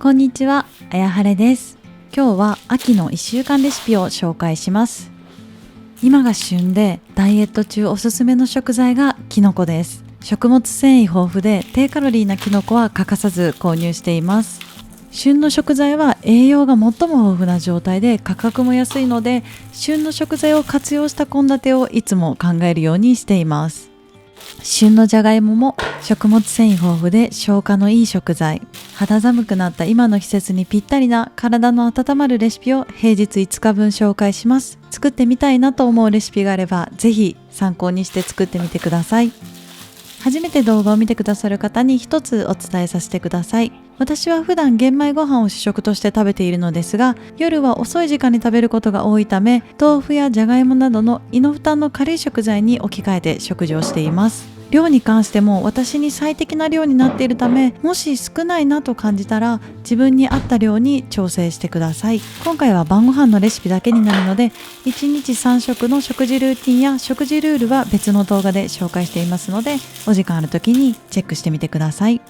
こんにちは、あやはれです。今日は秋の1週間レシピを紹介します。今が旬でダイエット中おすすめの食材がキノコです。食物繊維豊富で低カロリーなキノコは欠かさず購入しています。旬の食材は栄養が最も豊富な状態で価格も安いので、旬の食材を活用した献立をいつも考えるようにしています。旬のじゃがいもも食物繊維豊富で消化のいい食材。肌寒くなった今の季節にぴったりな体の温まるレシピを平日5日分紹介します。作ってみたいなと思うレシピがあればぜひ参考にして作ってみてください。初めて動画を見てくださる方に一つお伝えさせてください。私は普段玄米ご飯を主食として食べているのですが、夜は遅い時間に食べることが多いため、豆腐やじゃがいもなどの胃の負担の軽い食材に置き換えて食事をしています。量に関しても私に最適な量になっているため、もし少ないなと感じたら自分に合った量に調整してください。今回は晩ご飯のレシピだけになるので、1日3食の食事ルーティンや食事ルールは別の動画で紹介していますので、お時間ある時にチェックしてみてください。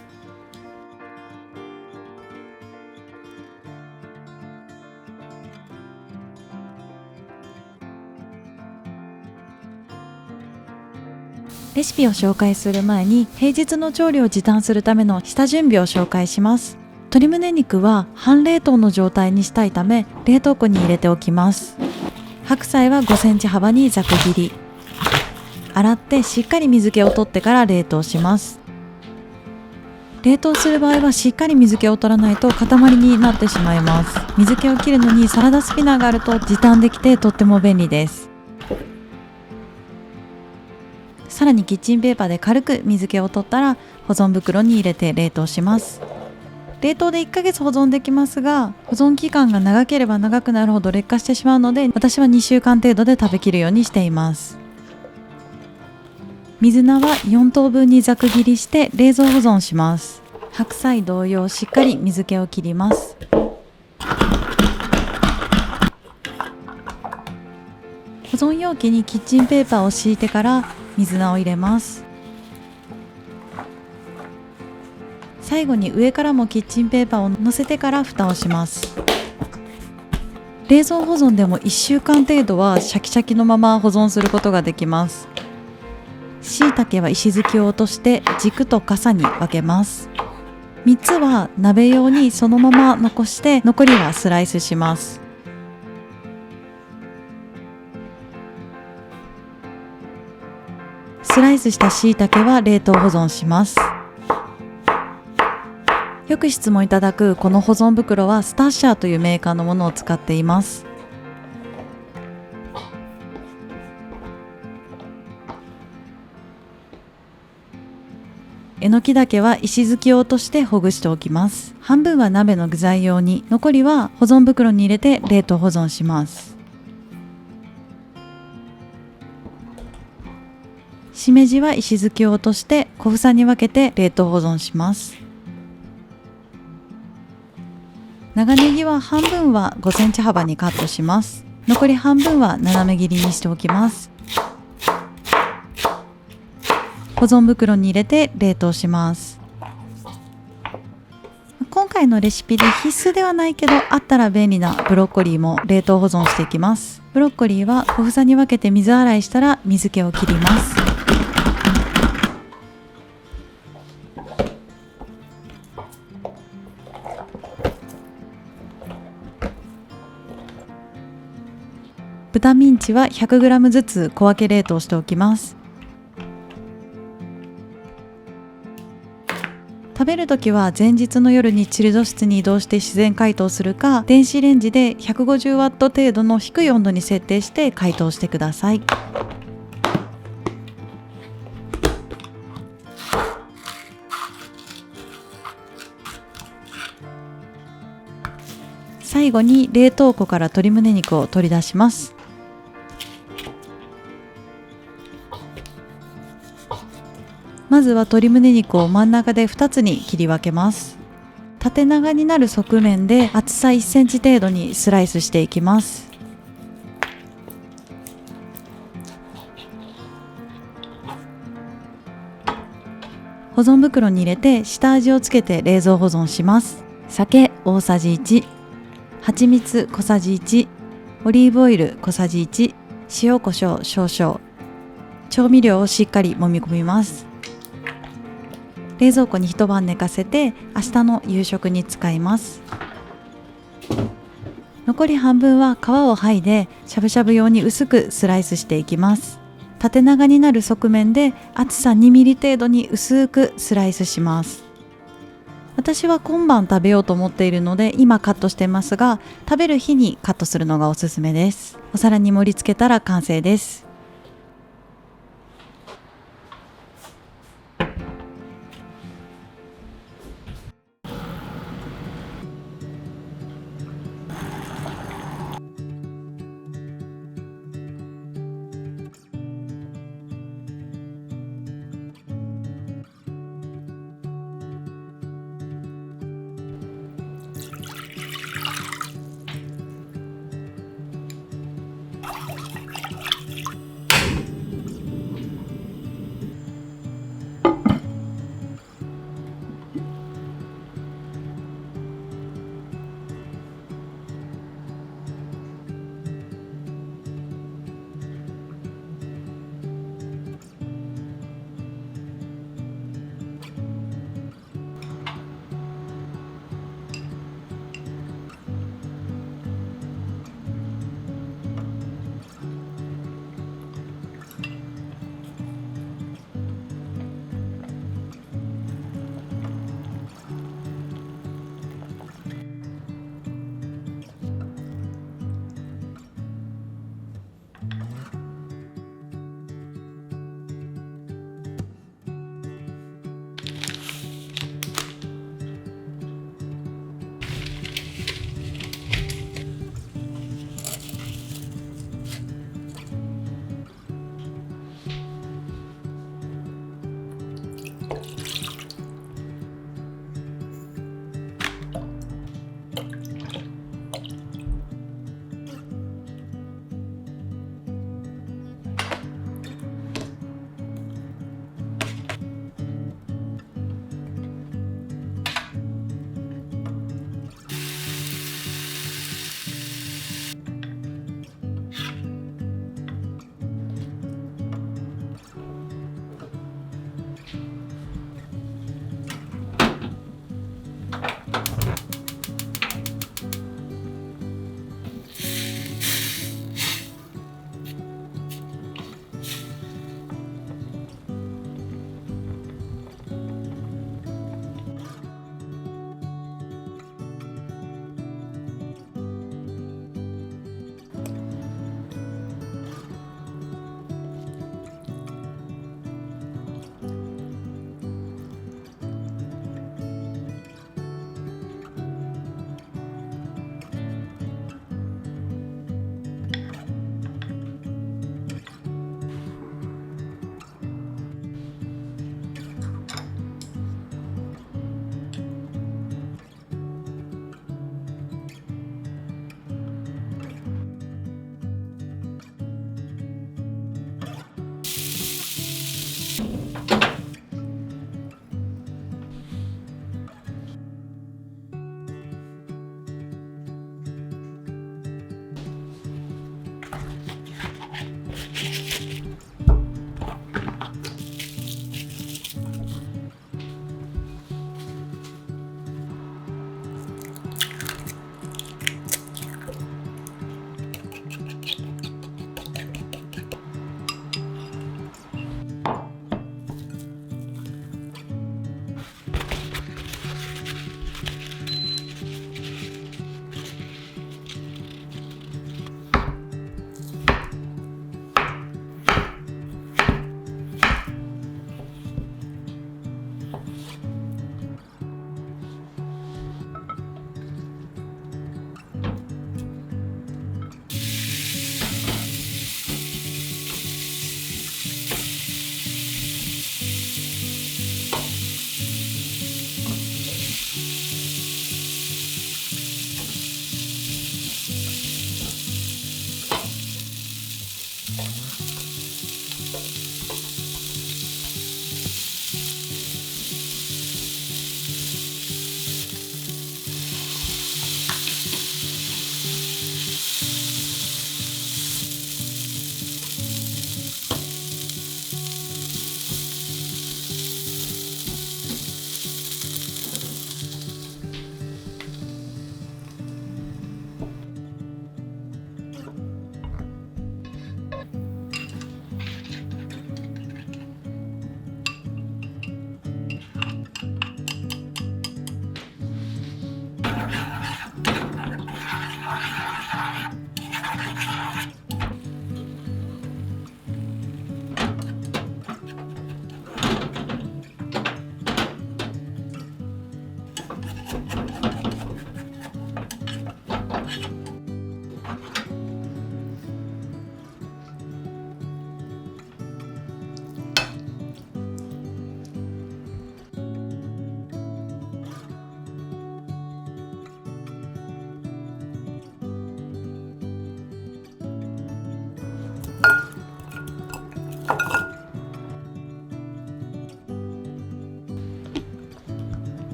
レシピを紹介する前に平日の調理を時短するための下準備を紹介します。鶏胸肉は半冷凍の状態にしたいため冷凍庫に入れておきます。白菜は5センチ幅にざく切り。洗ってしっかり水気を取ってから冷凍します。冷凍する場合はしっかり水気を取らないと塊になってしまいます。水気を切るのにサラダスピナーがあると時短できてとっても便利です。さらにキッチンペーパーで軽く水気を取ったら保存袋に入れて冷凍します。冷凍で1ヶ月保存できますが、保存期間が長ければ長くなるほど劣化してしまうので、私は2週間程度で食べきるようにしています。水菜は4等分にざく切りして冷蔵保存します。白菜同様しっかり水気を切ります。保存容器にキッチンペーパーを敷いてから水菜を入れます。最後に上からもキッチンペーパーを乗せてから蓋をします。冷蔵保存でも1週間程度はシャキシャキのまま保存することができます。椎茸は石突きを落として軸と傘に分けます。3つは鍋用にそのまま残して残りはスライスします。スライスした椎茸は冷凍保存します。よく質問いただくこの保存袋はスタッシャーというメーカーのものを使っています。えのき茸は石突きを落としてほぐしておきます。半分は鍋の具材用に、残りは保存袋に入れて冷凍保存します。しめじは石突きを落として小房に分けて冷凍保存します。長ネギは半分は5センチ幅にカットします。残り半分は斜め切りにしておきます。保存袋に入れて冷凍します。今回のレシピで必須ではないけどあったら便利なブロッコリーも冷凍保存していきます。ブロッコリーは小房に分けて水洗いしたら水気を切ります。豚ミンチは 100g ずつ小分け冷凍しておきます。食べるときは前日の夜にチルド室に移動して自然解凍するか、電子レンジで 150W 程度の低い温度に設定して解凍してください。最後に冷凍庫から鶏胸肉を取り出します。まずは鶏胸肉を真ん中で2つに切り分けます。縦長になる側面で厚さ1センチ程度にスライスしていきます。保存袋に入れて下味をつけて冷蔵保存します。酒大さじ1、蜂蜜小さじ1、オリーブオイル小さじ1、塩コショウ少々。調味料をしっかり揉み込みます。冷蔵庫に一晩寝かせて明日の夕食に使います。残り半分は皮を剥いでしゃぶしゃぶ用に薄くスライスしていきます。縦長になる側面で厚さ2ミリ程度に薄くスライスします。私は今晩食べようと思っているので今カットしてますが、食べる日にカットするのがおすすめです。お皿に盛り付けたら完成です。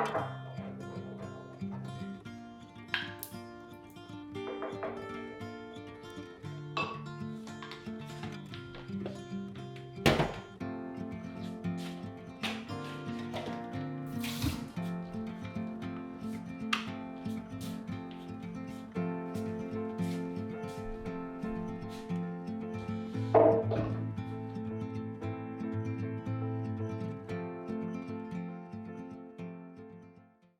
す。